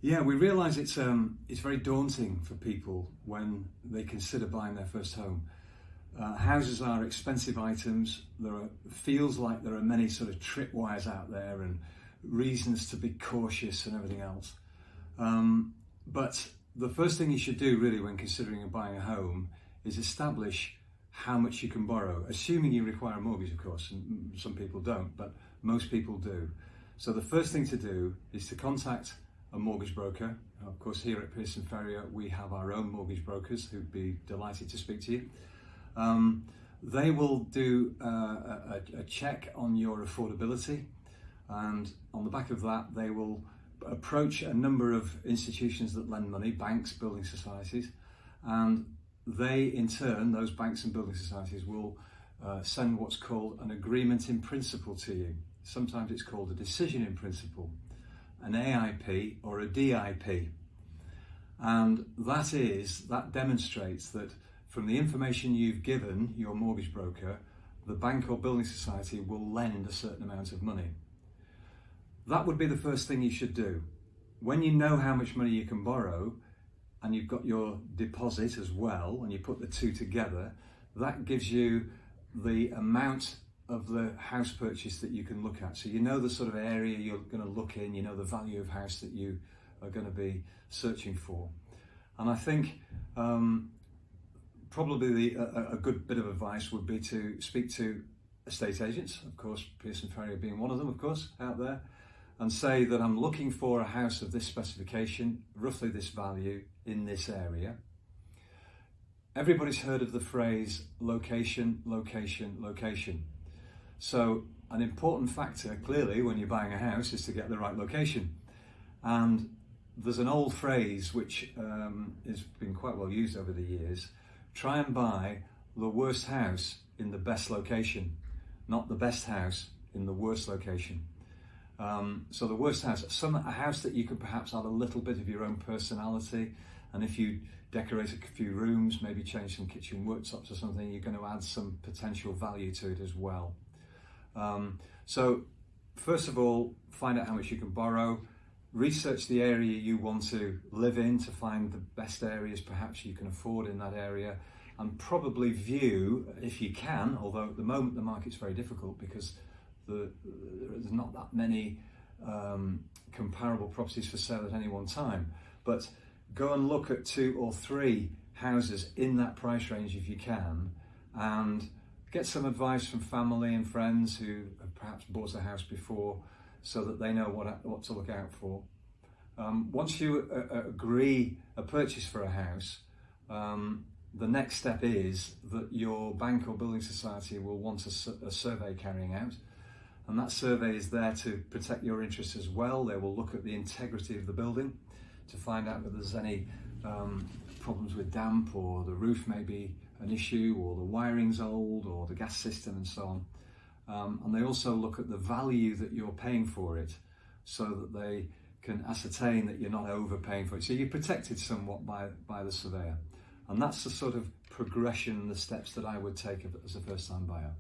Yeah, we realise it's very daunting for people when they consider buying their first home. Houses are expensive items. Feels like there are many sort of tripwires out there and reasons to be cautious and everything else. But the first thing you should do really when considering buying a home is establish how much you can borrow, assuming you require a mortgage, of course, and some people don't, but most people do. So the first thing to do is to contact a mortgage broker. Of course, here at Pearson Ferrier, we have our own mortgage brokers who'd be delighted to speak to you. They will do a check on your affordability, and on the back of that, they will approach a number of institutions that lend money, banks, building societies, and they, in turn, those banks and building societies will send what's called an agreement in principle to you. Sometimes it's called a decision in principle, an AIP or a DIP. And that demonstrates that from the information you've given your mortgage broker, the bank or building society will lend a certain amount of money. That would be the first thing you should do. When you know how much money you can borrow, and you've got your deposit as well, and you put the two together, that gives you the amount of the house purchase that you can look at. So you know the sort of area you're going to look in, you know the value of house that you are going to be searching for. And I think probably a good bit of advice would be to speak to estate agents, of course, Pearson Ferrier being one of them, of course, out there, and say that I'm looking for a house of this specification, roughly this value, in this area. Everybody's heard of the phrase location, location, location. So an important factor, clearly, when you're buying a house is to get the right location. And there's an old phrase which has been quite well used over the years: try and buy the worst house in the best location, not the best house in the worst location. So the worst house, a house that you could perhaps add a little bit of your own personality, and if you decorate a few rooms, maybe change some kitchen worktops or something, you're going to add some potential value to it as well. So first of all, find out how much you can borrow, research the area you want to live in to find the best areas perhaps you can afford in that area, and probably view, if you can, although at the moment the market's very difficult because there's not that many comparable properties for sale at any one time, but go and look at 2 or 3 houses in that price range if you can, and get some advice from family and friends who have perhaps bought a house before so that they know what to look out for. Once you agree a purchase for a house, the next step is that your bank or building society will want a survey carrying out. And that survey is there to protect your interests as well. They will look at the integrity of the building to find out whether there's any problems with damp, or the roof may be an issue, or the wiring's old, or the gas system, and so on. And they also look at the value that you're paying for it, so that they can ascertain that you're not overpaying for it. So you're protected somewhat by the surveyor. And that's the sort of progression and the steps that I would take as a first-time buyer.